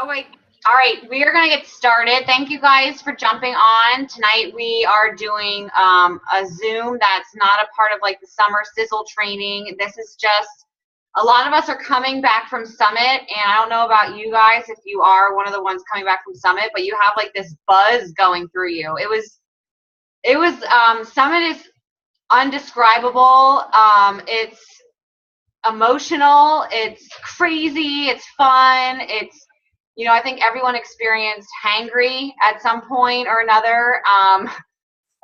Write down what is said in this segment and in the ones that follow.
Oh wait. All right, we are going to get started. Thank you guys for jumping on. Tonight we are doing a Zoom that's not a part of like the summer sizzle training. This is just, a lot of us are coming back from Summit, and I don't know about you guys if you are one of the ones coming back from Summit, but you have like this buzz going through you. Summit is undescribable. It's emotional, it's crazy, it's fun, I think everyone experienced hangry at some point or another,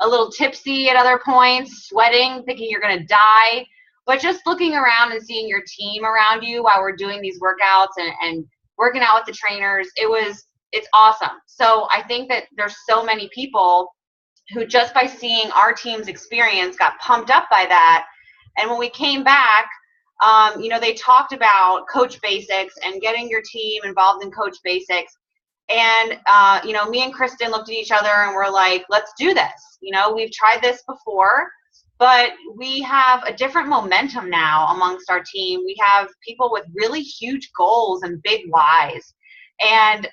a little tipsy at other points, sweating, thinking you're going to die. But just looking around and seeing your team around you while we're doing these workouts and working out with the trainers, it's awesome. So I think that there's so many people who just by seeing our team's experience got pumped up by that. And when we came back, they talked about Coach Basics and getting your team involved in Coach Basics. And, me and Kristen looked at each other and we're like, let's do this. We've tried this before, but we have a different momentum now amongst our team. We have people with really huge goals and big whys. And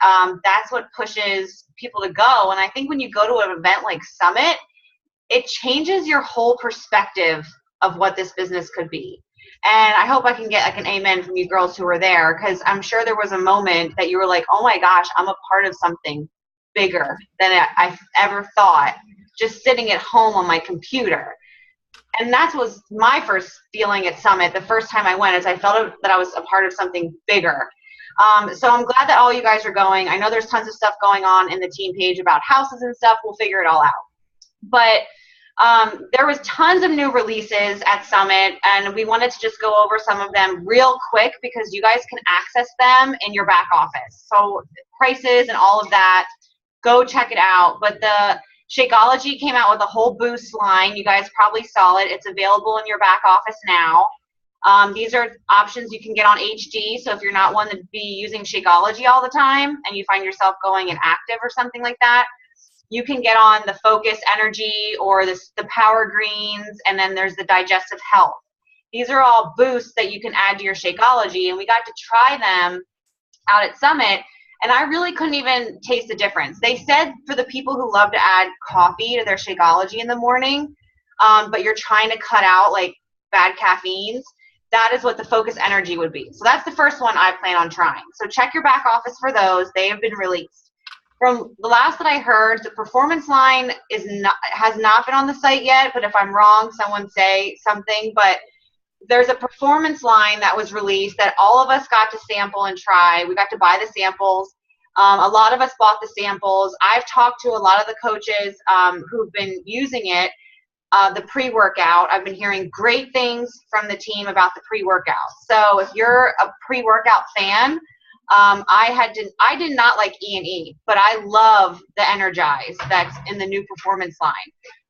that's what pushes people to go. And I think when you go to an event like Summit, it changes your whole perspective of what this business could be. And I hope I can get like an amen from you girls who were there, because I'm sure there was a moment that you were like, oh my gosh, I'm a part of something bigger than I've ever thought, just sitting at home on my computer. And that was my first feeling at Summit the first time I went, is I felt that I was a part of something bigger. So I'm glad that all you guys are going. I know there's tons of stuff going on in the team page about houses and stuff. We'll figure it all out. But there was tons of new releases at Summit, and we wanted to just go over some of them real quick because you guys can access them in your back office. So prices and all of that, go check it out. But the Shakeology came out with a whole Boost line. You guys probably saw it. It's available in your back office now. These are options you can get on HD. So if you're not one to be using Shakeology all the time and you find yourself going inactive or something like that, you can get on the Focus Energy or the Power Greens, and then there's the Digestive Health. These are all boosts that you can add to your Shakeology, and we got to try them out at Summit, and I really couldn't even taste the difference. They said for the people who love to add coffee to their Shakeology in the morning, but you're trying to cut out like bad caffeines, that is what the Focus Energy would be. So that's the first one I plan on trying. So check your back office for those. They have been released. From the last that I heard, the performance line has not been on the site yet, but if I'm wrong, someone say something. But there's a performance line that was released that all of us got to sample and try. We got to buy the samples. A lot of us bought the samples. I've talked to a lot of the coaches who've been using it, the pre-workout. I've been hearing great things from the team about the pre-workout. So if you're a pre-workout fan, I did not like E&E, but I love the Energize that's in the new performance line.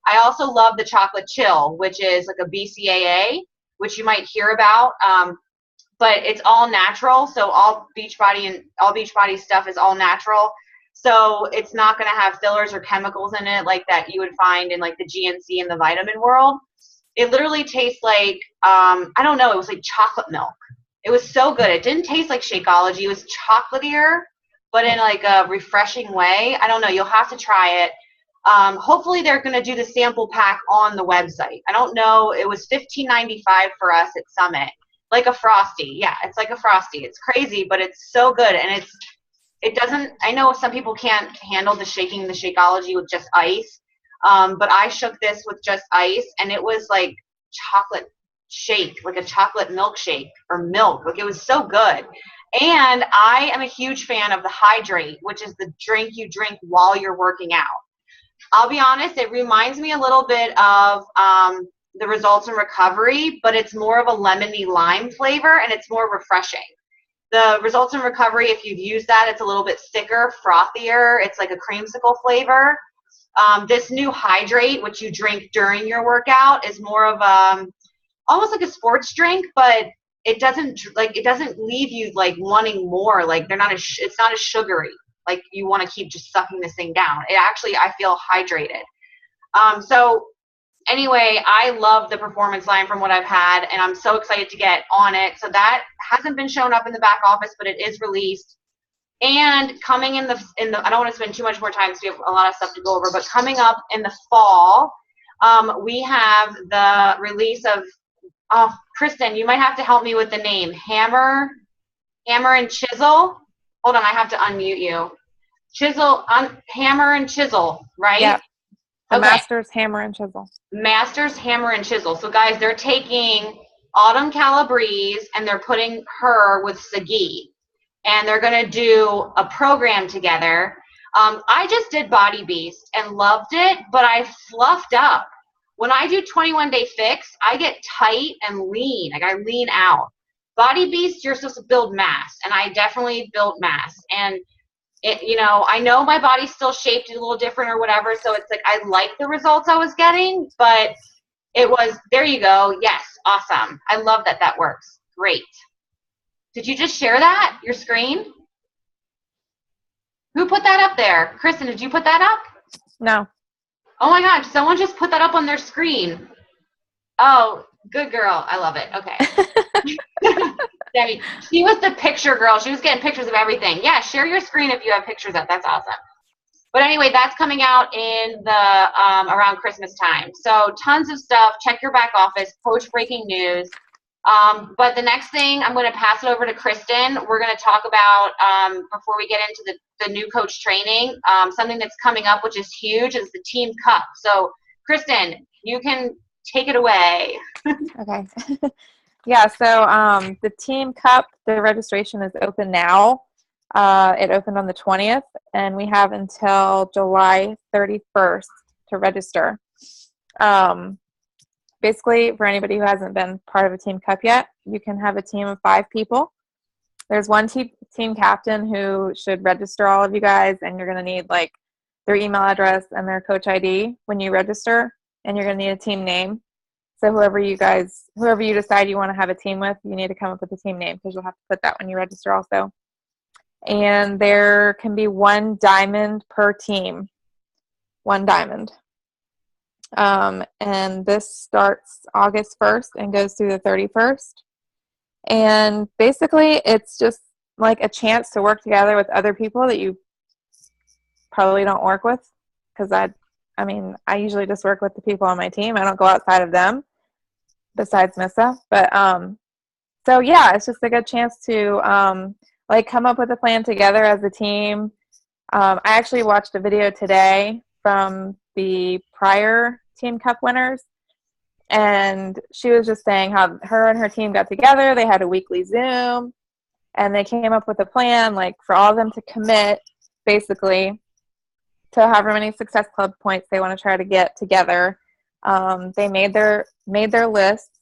I also love the Chocolate Chill, which is like a BCAA, which you might hear about, but it's all natural. So all Beachbody stuff is all natural. So it's not going to have fillers or chemicals in it like that you would find in like the GNC and the vitamin world. It literally tastes like, I don't know, it was like chocolate milk. It was so good. It didn't taste like Shakeology. It was chocolatier, but in like a refreshing way. I don't know. You'll have to try it. Hopefully they're going to do the sample pack on the website. I don't know. It was $15.95 for us at Summit. Like a Frosty. Yeah, it's like a Frosty. It's crazy, but it's so good. And it doesn't, I know some people can't handle the Shakeology with just ice, but I shook this with just ice, and it was like chocolate shake, like a chocolate milkshake or milk. Like, it was so good. And I am a huge fan of the Hydrate, which is the drink you drink while you're working out. I'll be honest, it reminds me a little bit of the Results in Recovery, but it's more of a lemony lime flavor, and it's more refreshing. The Results in Recovery, if you've used that, it's a little bit thicker, frothier. It's like a creamsicle flavor. This new Hydrate, which you drink during your workout, is more of almost like a sports drink, but it doesn't leave you like wanting more. Like, it's not as sugary. Like, you want to keep just sucking this thing down. It actually, I feel hydrated. So anyway, I love the performance line from what I've had, and I'm so excited to get on it. So that hasn't been shown up in the back office, but it is released. And coming in the I don't want to spend too much more time because we have a lot of stuff to go over, but coming up in the fall, we have the release of, oh, Kristen, you might have to help me with the name. Hammer and Chisel. Hold on, I have to unmute you. Hammer and Chisel, right? Yeah. The Okay. Masters Hammer and Chisel. Masters Hammer and Chisel. So guys, they're taking Autumn Calabrese and they're putting her with Sagi, and they're going to do a program together. I just did Body Beast and loved it, but I fluffed up. When I do 21 Day Fix, I get tight and lean. Like, I lean out. Body Beast, you're supposed to build mass, and I definitely built mass. And I know my body's still shaped a little different or whatever, so it's like I like the results I was getting, but it was, there you go. Yes, awesome. I love that works. Great. Did you just share that, your screen? Who put that up there? Kristen, did you put that up? No. Oh my God, someone just put that up on their screen. Oh, good girl. I love it. Okay. Debbie, she was the picture girl. She was getting pictures of everything. Yeah, share your screen if you have pictures up. That's awesome. But anyway, that's coming out in the around Christmas time. So tons of stuff. Check your back office. Coach breaking news. But the next thing, I'm going to pass it over to Kristen. We're going to talk about, before we get into the new coach training, something that's coming up, which is huge, is the Team Cup. So, Kristen, you can take it away. Okay. Yeah, so the Team Cup, the registration is open now. It opened on the 20th, and we have until July 31st to register. Basically, for anybody who hasn't been part of a Team Cup yet, you can have a team of 5 people. There's one team captain who should register all of you guys, and you're going to need like their email address and their coach ID when you register, and you're going to need a team name. So whoever you decide you want to have a team with, you need to come up with a team name because you'll have to put that when you register also. And there can be 1 diamond per team. 1 diamond. And this starts August 1st and goes through the 31st. And basically, it's just like a chance to work together with other people that you probably don't work with. Because I usually just work with the people on my team. I don't go outside of them, besides Missa. But so yeah, it's just a good chance to come up with a plan together as a team. I actually watched a video today from the prior Team Cup winners, and she was just saying how her and her team got together. They had a weekly Zoom, and they came up with a plan, like, for all of them to commit, basically, to however many Success Club points they want to try to get together. They made their lists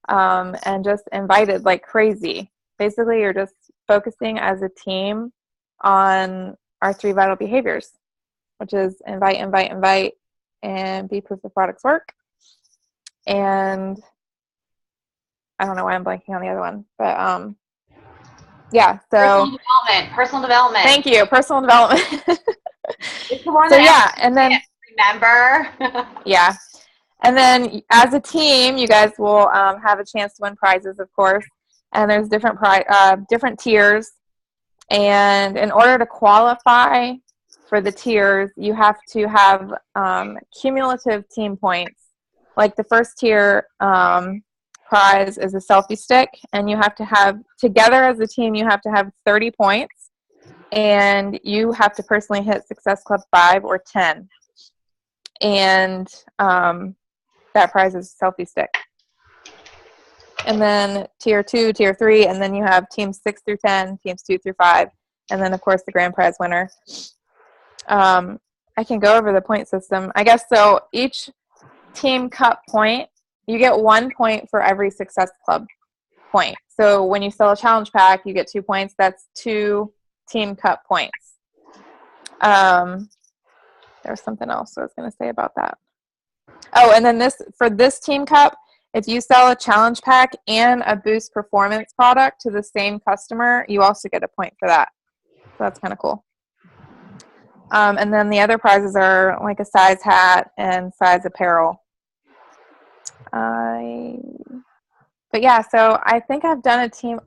and just invited like crazy. Basically, you're just focusing as a team on our 3 vital behaviors, which is invite, and be proof the products work. And I don't know why I'm blanking on the other one, but yeah. So Personal development. Thank you, personal development. It's the one so that yeah, and then remember. yeah, and then as a team, you guys will have a chance to win prizes, of course. And there's different tiers. And in order to qualify for the tiers, you have to have cumulative team points. Like the first tier prize is a selfie stick, and you have to have, together as a team, you have to have 30 points, and you have to personally hit Success Club 5 or 10. And that prize is a selfie stick. And then tier 2, tier 3, and then you have teams 6 through 10, teams 2 through 5, and then, of course, the grand prize winner. I can go over the point system. I guess so each Team Cup point, you get 1 point for every Success Club point. So when you sell a challenge pack, you get 2 points. That's 2 Team Cup points. There was something else I was going to say about that. Oh, and then for this Team Cup, if you sell a challenge pack and a Boost Performance product to the same customer, you also get a point for that. So that's kind of cool. And then the other prizes are like a size hat and size apparel. But yeah, so I think I've done Team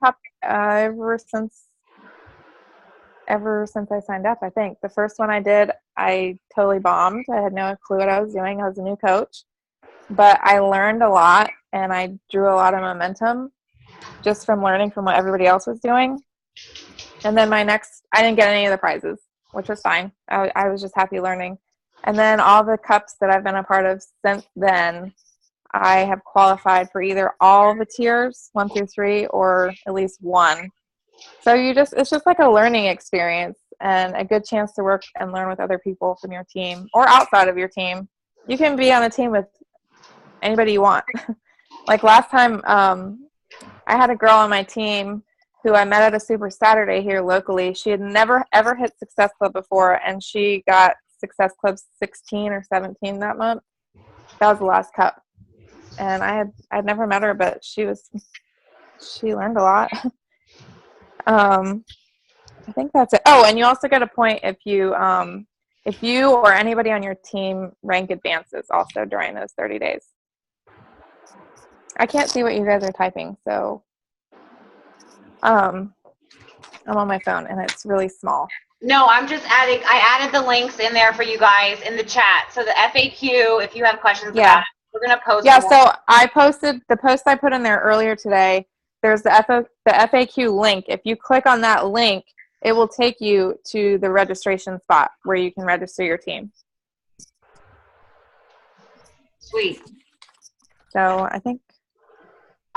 Cup ever since ever since I signed up, I think. The first one I did, I totally bombed. I had no clue what I was doing. I was a new coach. But I learned a lot, and I drew a lot of momentum just from learning from what everybody else was doing. And then I didn't get any of the prizes, which was fine. I was just happy learning. And then all the cups that I've been a part of since then, I have qualified for either all the tiers, 1 through 3, or at least one. So it's just like a learning experience and a good chance to work and learn with other people from your team or outside of your team. You can be on a team with anybody you want. Like last time, I had a girl on my team who I met at a Super Saturday here locally. She had never, ever hit Success Club before, and she got Success Club 16 or 17 that month. That was the last cup. And I'd never met her, but she learned a lot. I think that's it. Oh, and you also get a point if you or anybody on your team rank advances also during those 30 days. I can't see what you guys are typing, so I'm on my phone and it's really small. No, I added the links in there for you guys in the chat. So the FAQ, if you have questions about it, we're going to post. Yeah, so I posted the post I put in there earlier today. There's the FAQ link. If you click on that link, it will take you to the registration spot where you can register your team. Sweet. So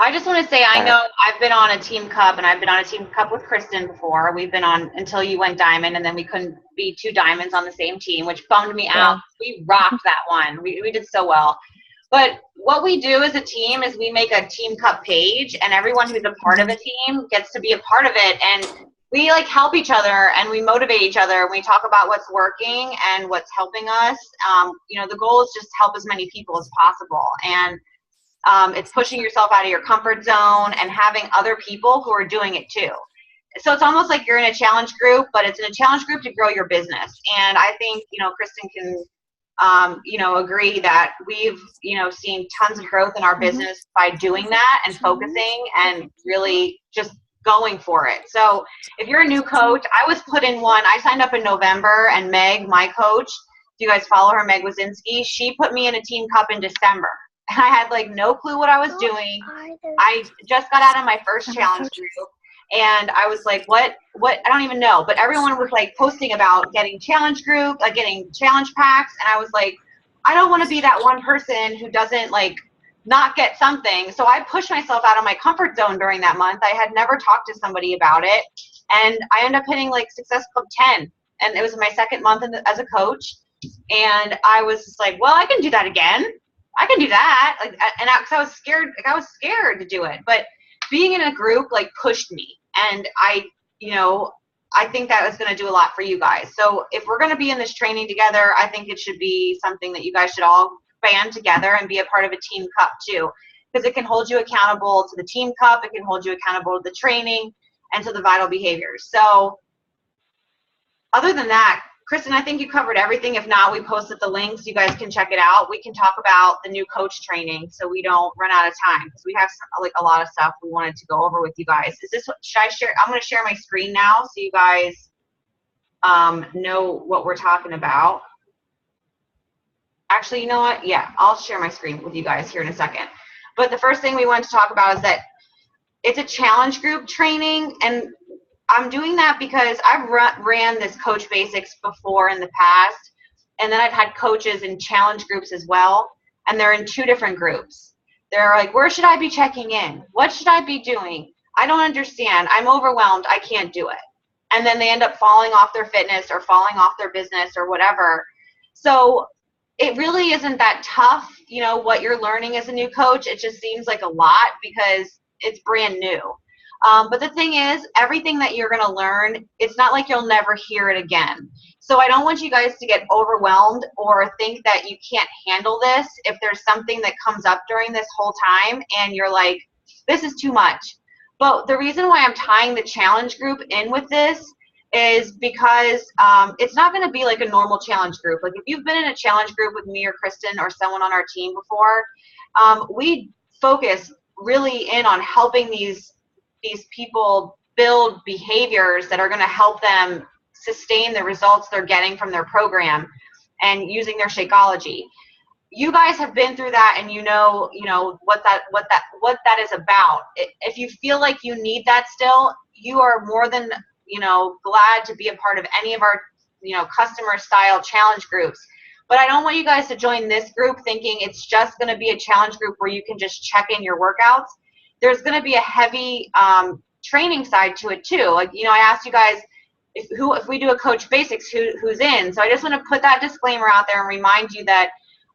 I just want to say, I know I've been on a Team Cup, and I've been on a Team Cup with Kristen before. We've been on until you went diamond, and then we couldn't be 2 diamonds on the same team, which bummed me out. We rocked that one. We did so well. But what we do as a team is we make a Team Cup page, and everyone who's a part of a team gets to be a part of it. And we like help each other, and we motivate each other. We talk about what's working and what's helping us. The goal is just to help as many people as possible. And it's pushing yourself out of your comfort zone and having other people who are doing it too. So it's almost like you're in a challenge group, but it's in a challenge group to grow your business. And I think, Kristen can, agree that we've, seen tons of growth in our business by doing that and focusing and really just going for it. So if you're a new coach, I was put in one. I signed up in November, and Meg, my coach, if you guys follow her, Meg Wazinski, she put me in a Team Cup in December. And I had no clue what I was doing. I just got out of my first challenge group, and I was like, what, I don't even know. But everyone was posting about getting challenge group, getting challenge packs. And I was like, I don't want to be that one person who doesn't not get something. So I pushed myself out of my comfort zone during that month. I had never talked to somebody about it. And I ended up hitting Success Club 10. And it was my second month as a coach. And I was just like, well, I can do that again. I can do that. Because I was scared. I was scared to do it. But being in a group pushed me. And I think that was going to do a lot for you guys. So if we're going to be in this training together, I think it should be something that you guys should all band together and be a part of a Team Cup too. Because it can hold you accountable to the Team Cup. It can hold you accountable to the training and to the vital behaviors. So other than that, Kristen, I think you covered everything. If not, we posted the links. You guys can check it out. We can talk about the new coach training so we don't run out of time, because we have a lot of stuff we wanted to go over with you guys. Should I share? I'm going to share my screen now so you guys know what we're talking about. Actually, you know what? Yeah, I'll share my screen with you guys here in a second. But the first thing we want to talk about is that it's a challenge group training, and I'm doing that because I've ran this Coach Basics before in the past, and then I've had coaches in challenge groups as well, and they're in 2 different groups. They're like, where should I be checking in? What should I be doing? I don't understand. I'm overwhelmed. I can't do it. And then they end up falling off their fitness or falling off their business or whatever. So it really isn't that tough, what you're learning as a new coach. It just seems like a lot because it's brand new. But the thing is, everything that you're going to learn, it's not like you'll never hear it again. So I don't want you guys to get overwhelmed or think that you can't handle this if there's something that comes up during this whole time and you're like, this is too much. But the reason why I'm tying the challenge group in with this is because it's not going to be like a normal challenge group. If you've been in a challenge group with me or Kristen or someone on our team before, we focus really in on helping these people build behaviors that are going to help them sustain the results they're getting from their program and using their Shakeology. You guys have been through that, and you know what that is about. If you feel like you need that still, you are more than glad to be a part of any of our customer style challenge groups. But I don't want you guys to join this group thinking it's just going to be a challenge group where you can just check in your workouts. There's going to be a heavy training side to it too. Like, I asked you guys if we do a Coach Basics, who's in. So I just want to put that disclaimer out there and remind you that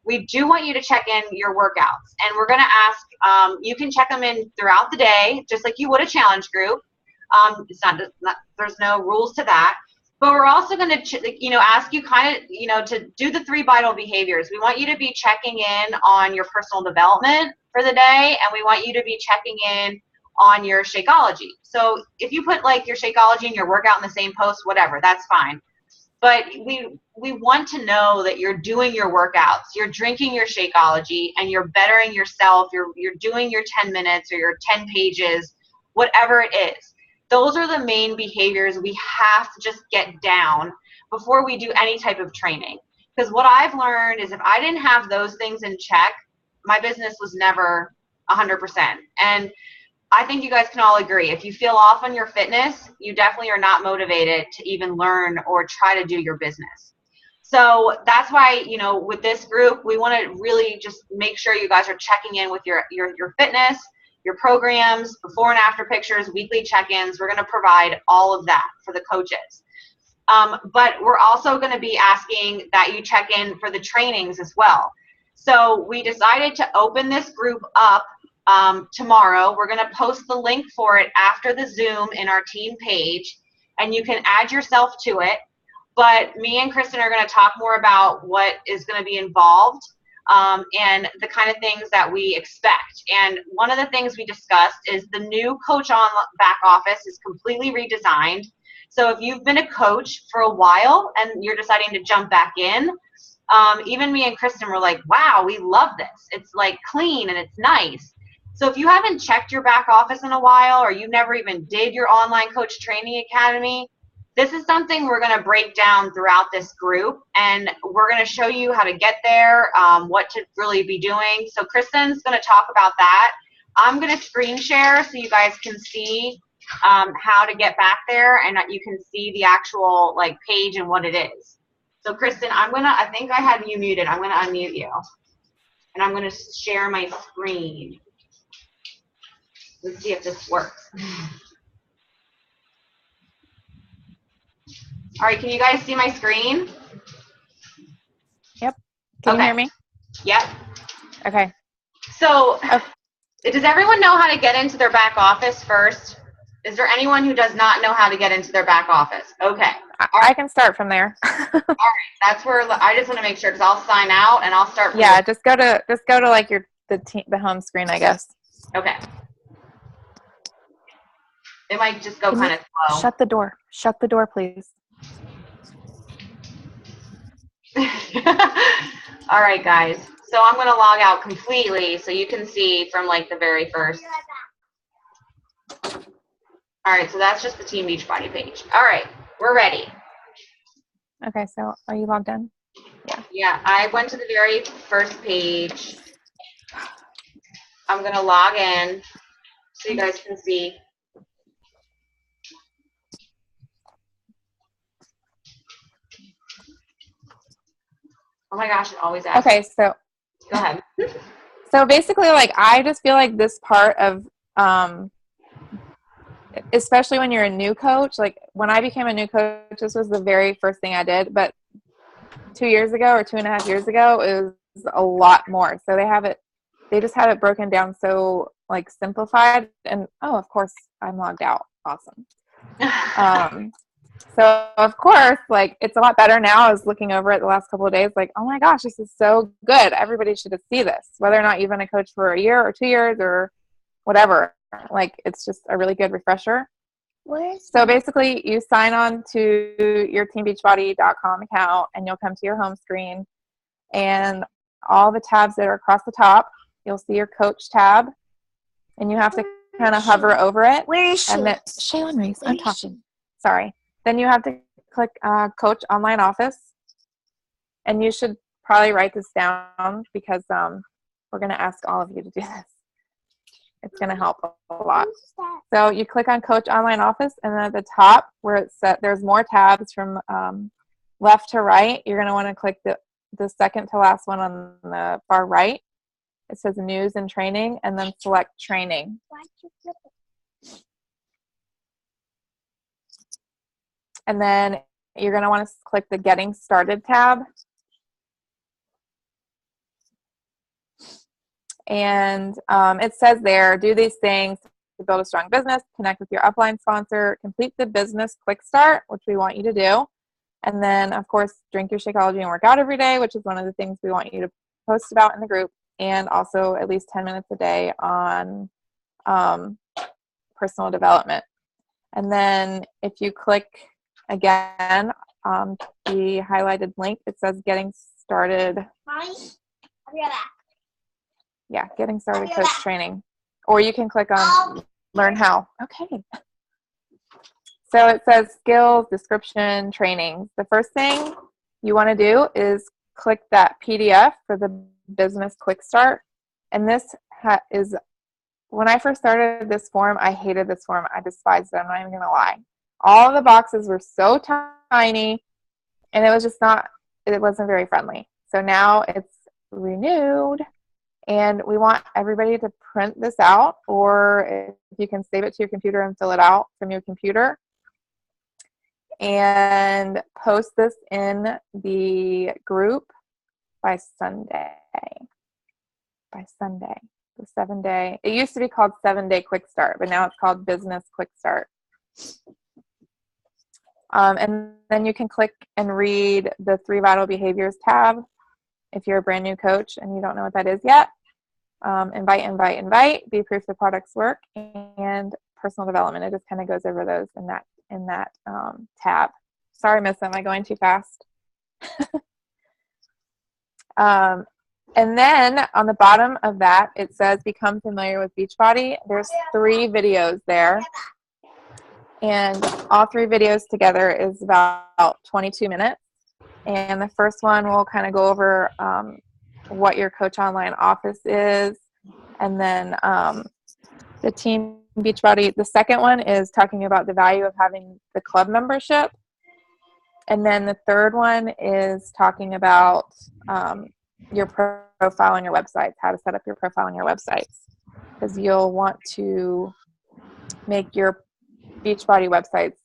we do want you to check in your workouts. And we're going to ask, you can check them in throughout the day, just like you would a challenge group. It's not there's no rules to that. But we're also going to, ask you to do the 3 vital behaviors. We want you to be checking in on your personal development for the day, and we want you to be checking in on your Shakeology. So if you put like your Shakeology and your workout in the same post, whatever, that's fine. But we want to know that you're doing your workouts, you're drinking your Shakeology, and you're bettering yourself. You're doing your 10 minutes or your 10 pages, whatever it is. Those are the main behaviors we have to just get down before we do any type of training. Because what I've learned is if I didn't have those things in check, my business was never 100%. And I think you guys can all agree. If you feel off on your fitness, you definitely are not motivated to even learn or try to do your business. So that's why, with this group, we want to really just make sure you guys are checking in with your fitness, your programs, before and after pictures, weekly check-ins. We're going to provide all of that for the coaches. But we're also going to be asking that you check in for the trainings as well. So we decided to open this group up tomorrow. We're going to post the link for it after the Zoom in our team page, and you can add yourself to it. But me and Kristen are going to talk more about what is going to be involved and the kind of things that we expect. And one of the things we discussed is the new Coach On back office is completely redesigned. So if you've been a coach for a while and you're deciding to jump back in, even me and Kristen were like, wow, we love this. It's like clean and it's nice. So if you haven't checked your back office in a while, or you never even did your online coach training academy, this is something we're going to break down throughout this group, and we're going to show you how to get there, what to really be doing. So Kristen's going to talk about that. I'm going to screen share so you guys can see how to get back there, and you can see the actual page and what it is. So Kristen, I think I had you muted. I'm going to unmute you, and I'm going to share my screen. Let's see if this works. All right, can you guys see my screen? Yep. Can you hear me? Yep. Okay. So does everyone know how to get into their back office first? Is there anyone who does not know how to get into their back office? Okay. I can start from there. All right. That's where I just want to make sure, because I'll sign out and I'll start from just go to like the home screen, I guess. Okay. It might just go kind of slow. Shut the door. Shut the door, please. All right, guys. So I'm going to log out completely so you can see from the very first. All right, so that's just the Team Beachbody page. All right, we're ready. Okay, so are you logged in? Yeah. Yeah, I went to the very first page. I'm going to log in so you guys can see. Oh my gosh, it always asks. Okay, so go ahead. So basically, I just feel like this part of, especially when you're a new coach, when I became a new coach, this was the very first thing I did. But 2 years ago or 2.5 years ago, it was a lot more. So they just have it broken down so simplified. And of course, I'm logged out. Awesome. So of course, it's a lot better now. I was looking over it the last couple of days, oh my gosh, this is so good. Everybody should see this, whether or not you've been a coach for a year or 2 years or whatever. It's just a really good refresher. So basically, you sign on to your teambeachbody.com account, and you'll come to your home screen, and all the tabs that are across the top, you'll see your coach tab, and you have to kind of hover over it. Where is she? And then Shaylin Reese, I'm talking. Sorry. Then you have to click Coach Online Office, and you should probably write this down because we're going to ask all of you to do this. It's going to help a lot. So you click on Coach Online Office, and then at the top where it's set, there's more tabs from left to right. You're going to want to click the second to last one on the far right. It says News and Training, and then select Training. And then you're going to want to click the Getting Started tab. And it says there, do these things to build a strong business, connect with your upline sponsor, complete the business quick start, which we want you to do. And then, of course, drink your Shakeology and work out every day, which is one of the things we want you to post about in the group. And also at least 10 minutes a day on personal development. And then if you click again on the highlighted link, it says Getting Started. Yeah, Getting Started Coach Training. Or you can click on Learn How. Okay. So it says Skills, Description, Trainings. The first thing you want to do is click that PDF for the Business Quick Start. And this is, when I first started this form, I hated this form. I despised it. I'm not even going to lie. All the boxes were so tiny, and it was just not, it wasn't very friendly. So now it's renewed. And we want everybody to print this out, or if you can save it to your computer and fill it out from your computer, and post this in the group by Sunday. By Sunday, the 7-day. It used to be called 7-Day Quick Start, but now it's called Business Quick Start. And then you can click and read the 3 Vital Behaviors tab. If you're a brand new coach and you don't know what that is yet, invite, be proof the products work, and personal development. It just kind of goes over those in that tab. Sorry, Miss, am I going too fast? And then on the bottom of that, it says Become Familiar with Beachbody. There's 3 videos there. And all 3 videos together is about 22 minutes. And the first one will kind of go over what your Coach Online Office is. And then the Team Beachbody. The second one is talking about the value of having the club membership. And then the third one is talking about your profile on your websites, how to set up your profile on your websites. Because you'll want to make your Beachbody websites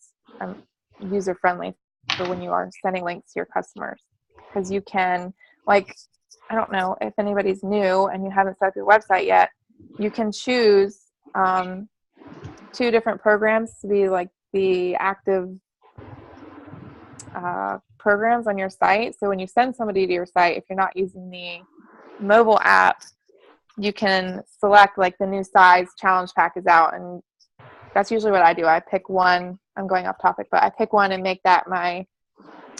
user-friendly for when you are sending links to your customers. Because you can, like, I don't know if anybody's new and you haven't set up your website yet, you can choose 2 different programs to be like the active programs on your site. So when you send somebody to your site, if you're not using the mobile app, you can select like the new size challenge pack is out, and that's usually what I do. I pick one. I'm going off topic, but I pick one and make that my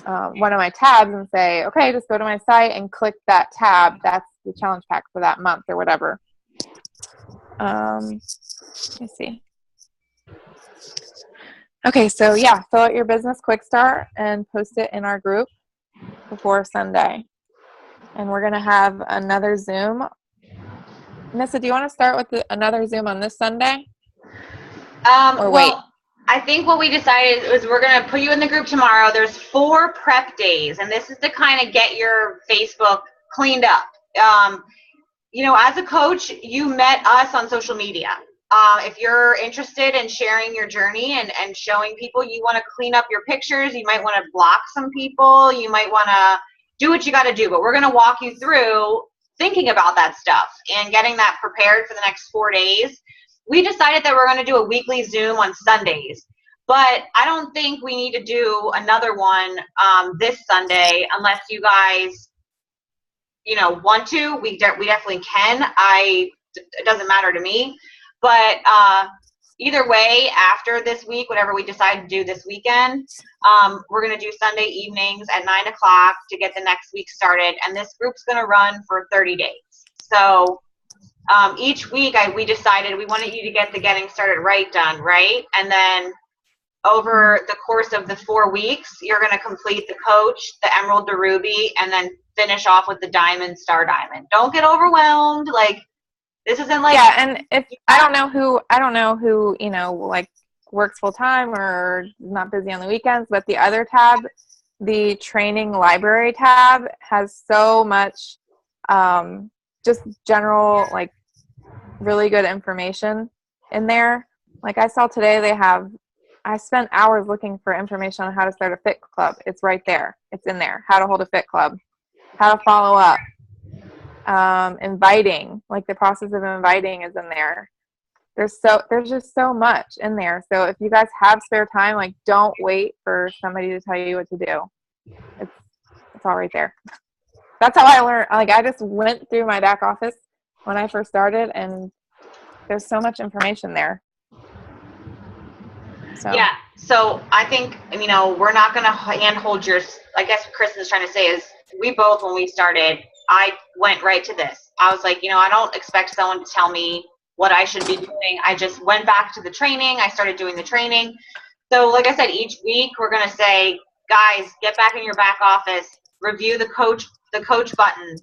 one of my tabs and say, okay, just go to my site and click that tab. That's the challenge pack for that month or whatever. Let me see. Okay, so yeah, fill out your business quick start and post it in our group before Sunday. And we're going to have another Zoom. Nissa, do you want to start with another Zoom on this Sunday? Or wait? Well, I think what we decided is we're going to put you in the group tomorrow. There's 4 prep days, and this is to kind of get your Facebook cleaned up. You know, as a coach, you met us on social media. If you're interested in sharing your journey and showing people, you want to clean up your pictures, you might want to block some people, you might want to do what you got to do, but we're going to walk you through thinking about that stuff and getting that prepared for the next 4 days. We decided that we're going to do a weekly Zoom on Sundays, but I don't think we need to do another one this Sunday unless you guys, you know, want to. We definitely can. It doesn't matter to me. But either way, after this week, whatever we decide to do this weekend, we're going to do Sunday evenings at 9 o'clock to get the next week started. And this group's going to run for 30 days. So each week we decided we wanted you to get the Getting Started Right done, right? And then over the course of the 4 weeks, you're going to complete the coach, the emerald, the ruby, and then finish off with the diamond, star diamond. Don't get overwhelmed. Like, this isn't like, yeah. And if I don't know who, you know, like works full time or not busy on the weekends, but the other tab, the training library tab, has so much just general, like, really good information in there. Like I saw today, I spent hours looking for information on how to start a fit club. It's right there. It's in there. How to hold a fit club, how to follow up, inviting, like the process of inviting is in there. There's just so much in there. So if you guys have spare time, like, don't wait for somebody to tell you what to do. It's all right there. That's how I learned. Like, I just went through my back office when I first started, and there's so much information there. So. Yeah. So I think, you know, we're not going to handhold your, I guess what Kristen is trying to say is, we both, when we started, I went right to this. I was like, you know, I don't expect someone to tell me what I should be doing. I just went back to the training. I started doing the training. So like I said, each week we're going to say, guys, get back in your back office, review the coach button.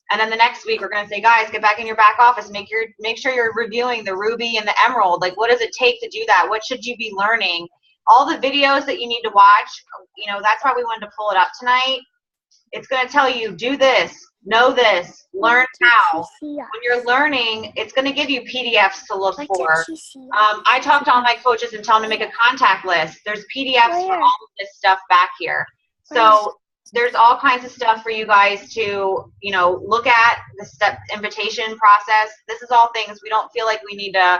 And then the next week we're going to say, guys, get back in your back office, make sure you're reviewing the ruby and the emerald. Like, what does it take to do that? What should you be learning? All the videos that you need to watch, you know, that's why we wanted to pull it up tonight. It's going to tell you, do this, know this, learn how. When you're learning, it's going to give you PDFs to look for. I talk to all my coaches and tell them to make a contact list. There's PDFs for all of this stuff back here. So there's all kinds of stuff for you guys to, you know, look at, the step invitation process. This is all things we don't feel like we need to,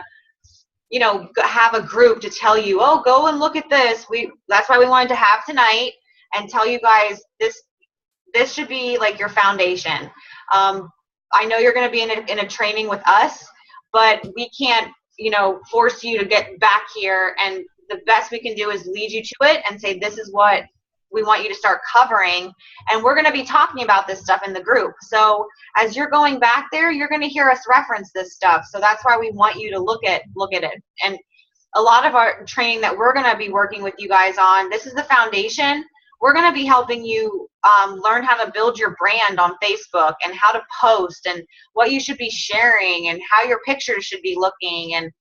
you know, have a group to tell you, oh, go and look at this. That's why we wanted to have tonight and tell you guys this should be like your foundation. I know you're going to be in a training with us, but we can't, you know, force you to get back here. And the best we can do is lead you to it and say, this is what we want you to start covering. And we're going to be talking about this stuff in the group. So as you're going back there, you're going to hear us reference this stuff. So that's why we want you to look at it. And a lot of our training that we're going to be working with you guys on, this is the foundation. We're going to be helping you learn how to build your brand on Facebook and how to post and what you should be sharing and how your pictures should be looking. And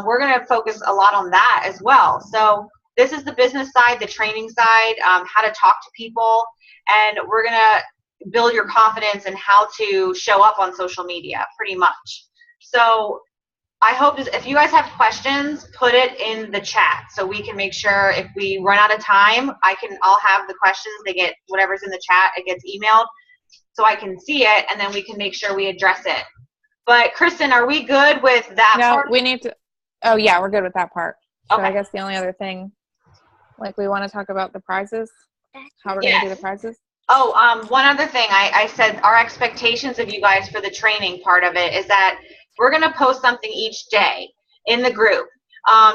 we're going to focus a lot on that as well. So this is the business side, the training side, how to talk to people. And we're going to build your confidence and how to show up on social media pretty much. So I hope if you guys have questions, put it in the chat so we can make sure if we run out of time, I'll have the questions. They get whatever's in the chat, it gets emailed so I can see it, and then we can make sure we address it. But Kristen, are we good with that part? No, we need to. Oh yeah, we're good with that part. So okay. I guess the only other thing, like, we want to talk about the prizes, how we're going to do the prizes. Oh, one other thing. I said our expectations of you guys for the training part of it is that we're going to post something each day in the group.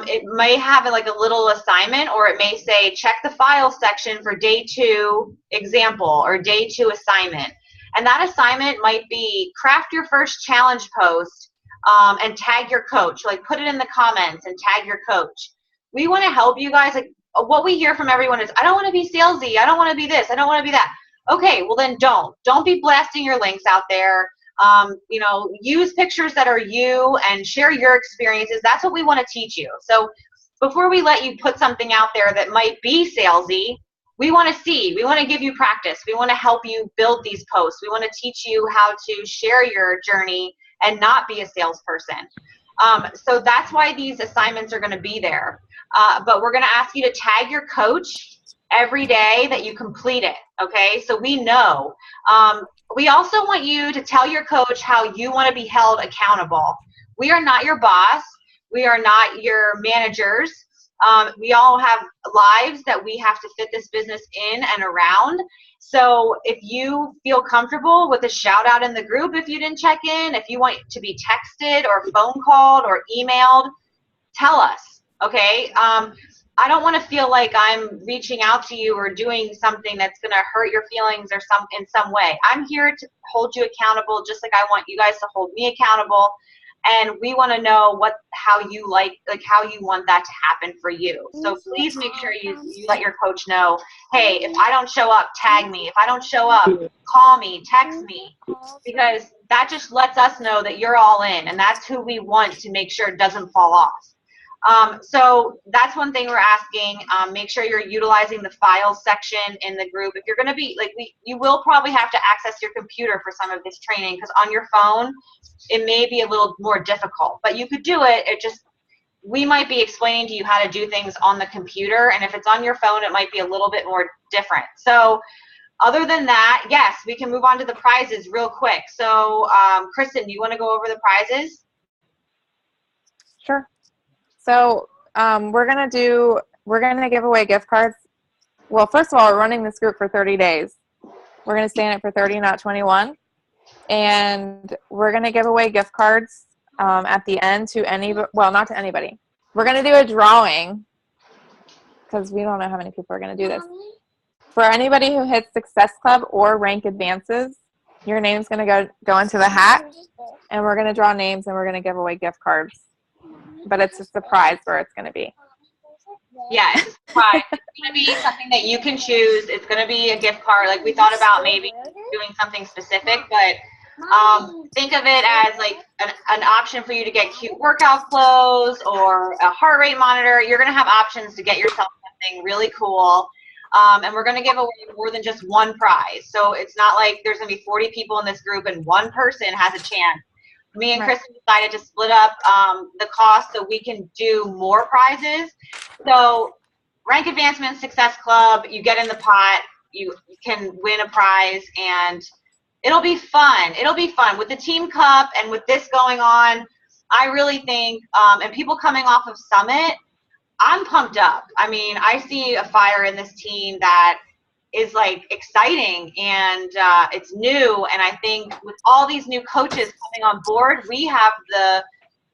It may have like a little assignment, or it may say check the file section for day 2 example or day 2 assignment. And that assignment might be craft your first challenge post and tag your coach. Like, put it in the comments and tag your coach. We want to help you guys. Like, what we hear from everyone is, I don't want to be salesy. I don't want to be this. I don't want to be that. Okay, well then don't be blasting your links out there. You know, use pictures that are you and share your experiences. That's what we want to teach you. So before we let you put something out there that might be salesy, we want to give you practice. We want to help you build these posts. We want to teach you how to share your journey and not be a salesperson. So that's why these assignments are going to be there. But we're going to ask you to tag your coach every day that you complete it. Okay, so we know. We also want you to tell your coach how you want to be held accountable. We are not your boss. We are not your managers. We all have lives that we have to fit this business in and around. So if you feel comfortable with a shout out in the group, if you didn't check in, if you want to be texted or phone called or emailed, tell us. Okay. I don't want to feel like I'm reaching out to you or doing something that's going to hurt your feelings or in some way. I'm here to hold you accountable, just like I want you guys to hold me accountable. and we want to know how you want that to happen for you. So please make sure you let your coach know, hey, if I don't show up, tag me. If I don't show up, call me, text me, because that just lets us know that you're all in, and that's who we want to make sure it doesn't fall off. So that's one thing we're asking. Make sure you're utilizing the files section in the group. If you're going to be you will probably have to access your computer for some of this training, because on your phone it may be a little more difficult, but you could do it. We might be explaining to you how to do things on the computer, and if it's on your phone, it might be a little bit more different. So other than that, yes, we can move on to the prizes real quick. So Kristen, do you want to go over the prizes? Sure. So we're gonna give away gift cards. Well, first of all, we're running this group for 30 days. We're gonna stay in it for 30, not 21. And we're gonna give away gift cards at the end to not to anybody. We're gonna do a drawing, because we don't know how many people are gonna do this. For anybody who hits Success Club or Rank Advances, your name's gonna go into the hat, and we're gonna draw names, and we're gonna give away gift cards. But it's a surprise where it's going to be. Yeah, it's a surprise. It's going to be something that you can choose. It's going to be a gift card. Like, we thought about maybe doing something specific, but think of it as like an option for you to get cute workout clothes or a heart rate monitor. You're going to have options to get yourself something really cool. And we're going to give away more than just one prize. So it's not like there's going to be 40 people in this group and one person has a chance. Me and Kristen decided to split up the cost so we can do more prizes. So Rank Advancement Success Club, you get in the pot, you can win a prize, and it'll be fun. It'll be fun. With the Team Cup and with this going on, I really think, and people coming off of Summit, I'm pumped up. I mean, I see a fire in this team that is like exciting, and it's new, and I think with all these new coaches coming on board,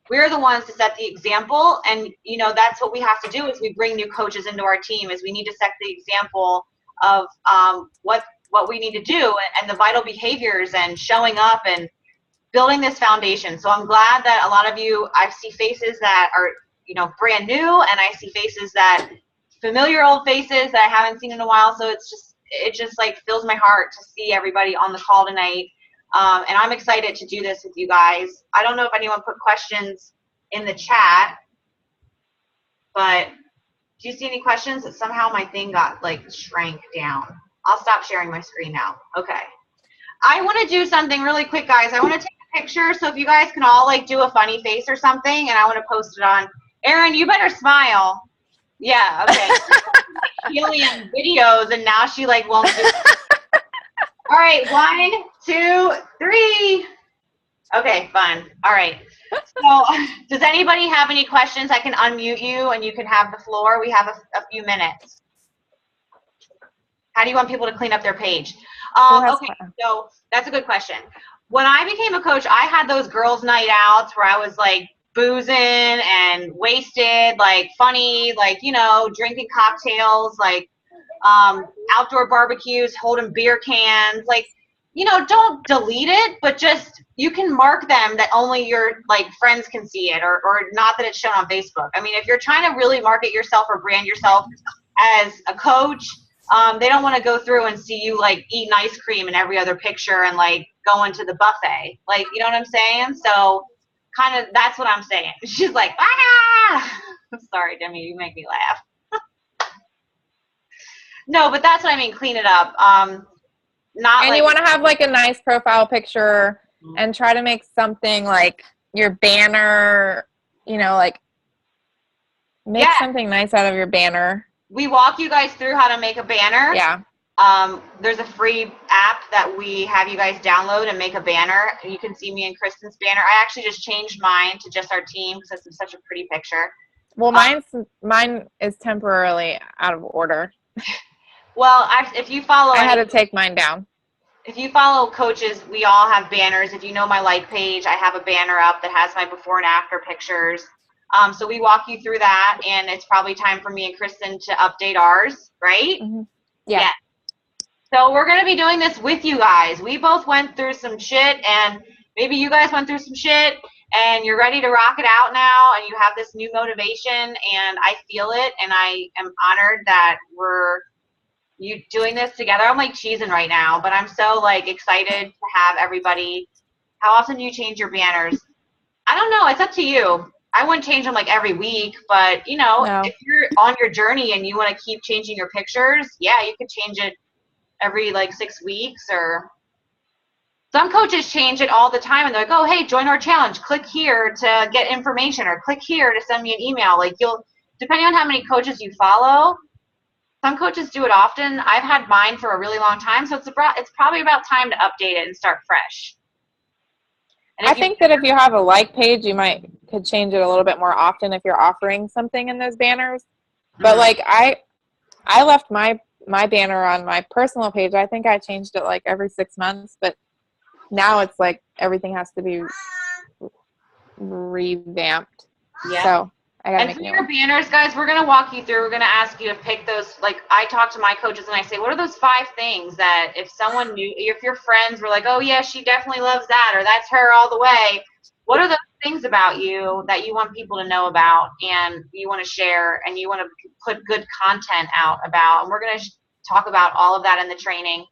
we're the ones to set the example. And that's what we have to do, is we bring new coaches into our team, is we need to set the example of what we need to do, and the vital behaviors, and showing up and building this foundation. So I'm glad that a lot of you, I see faces that are brand new, and I see faces that familiar old faces that I haven't seen in a while. So it just like fills my heart to see everybody on the call tonight. And I'm excited to do this with you guys. I don't know if anyone put questions in the chat, but do you see any questions? Somehow my thing got shrank down. I'll stop sharing my screen now. Okay. I want to do something really quick, guys. I want to take a picture. So if you guys can all do a funny face or something, and I want to post it on. Erin, you better smile. Yeah, okay. Helium videos, and now she won't do it. All right, 1, 2, 3. Okay, fun. All right. So does anybody have any questions? I can unmute you and you can have the floor. We have a few minutes. How do you want people to clean up their page? Okay, so that's a good question. When I became a coach, I had those girls' night outs where I was boozing and wasted, funny, drinking cocktails, outdoor barbecues, holding beer cans, don't delete it, but just, you can mark them that only your friends can see it, or not that it's shown on Facebook. I mean, if you're trying to really market yourself or brand yourself as a coach, they don't want to go through and see you eating ice cream in every other picture and going to the buffet. You know what I'm saying? So kind of, that's what I'm saying. She's like, ah! I'm sorry, Demi, you make me laugh. No, but that's what I mean, clean it up. You want to have a nice profile picture, and try to make something your banner, make something nice out of your banner. We walk you guys through how to make a banner. Yeah. There's a free app that we have you guys download and make a banner. You can see me and Kristen's banner. I actually just changed mine to just our team because it's such a pretty picture. Well, mine is temporarily out of order. Well, if you follow, I had to take mine down. If you follow coaches, we all have banners. If you know my like page, I have a banner up that has my before and after pictures. So we walk you through that, and it's probably time for me and Kristen to update ours, right? Mm-hmm. Yeah. So we're going to be doing this with you guys. We both went through some shit, and maybe you guys went through some shit, and you're ready to rock it out now, and you have this new motivation, and I feel it, and I am honored that you doing this together. I'm like cheesing right now, but I'm so like excited to have everybody. How often do you change your banners? I don't know. It's up to you. I wouldn't change them like every week, but you know, No. if you're on your journey and you want to keep changing your pictures, yeah, you could change it every like 6 weeks. Or some coaches change it all the time, and they're like, oh, hey, join our challenge. Click here to get information, or click here to send me an email. Like depending on how many coaches you follow, some coaches do it often. I've had mine for a really long time, so it's probably about time to update it and start fresh. And I think that if you have a like page, you could change it a little bit more often if you're offering something in those banners. But like I left my banner on my personal page. I think I changed it like every 6 months, but now it's like everything has to be revamped. Yeah. So I gotta make new one. And for your banners, guys, we're gonna walk you through. We're gonna ask you to pick those. Like I talk to my coaches and I say, what are those 5 things that if someone knew, if your friends were like, oh yeah, she definitely loves that, or that's her all the way. What are those things about you that you want people to know about, and you want to share, and you want to put good content out about? And we're gonna talk about all of that in the training.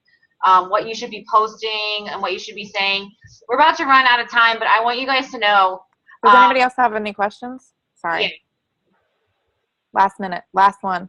What you should be posting and what you should be saying. We're about to run out of time, but I want you guys to know. Does anybody else have any questions? Sorry. Yeah. Last minute. Last one.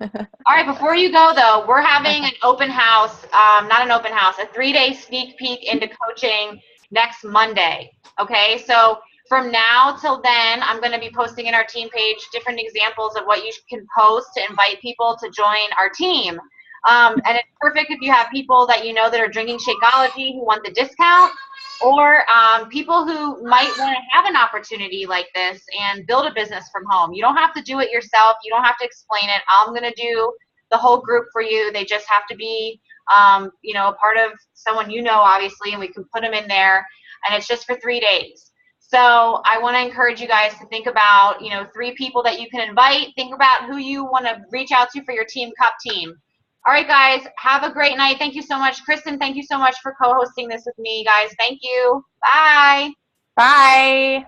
All right, before you go, though, we're having an open house, not an open house, a 3-day sneak peek into coaching next Monday. Okay, so from now till then, I'm going to be posting in our team page different examples of what you can post to invite people to join our team. And it's perfect if you have people that you know that are drinking Shakeology who want the discount, or people who might want to have an opportunity like this and build a business from home. You don't have to do it yourself. You don't have to explain it. I'm going to do the whole group for you. They just have to be, you know, a part of someone you know, obviously, and we can put them in there. And it's just for 3 days. So I want to encourage you guys to think about, you know, 3 people that you can invite. Think about who you want to reach out to for your Team Cup team. All right, guys, have a great night. Thank you so much. Kristen, thank you so much for co-hosting this with me, guys. Thank you. Bye. Bye.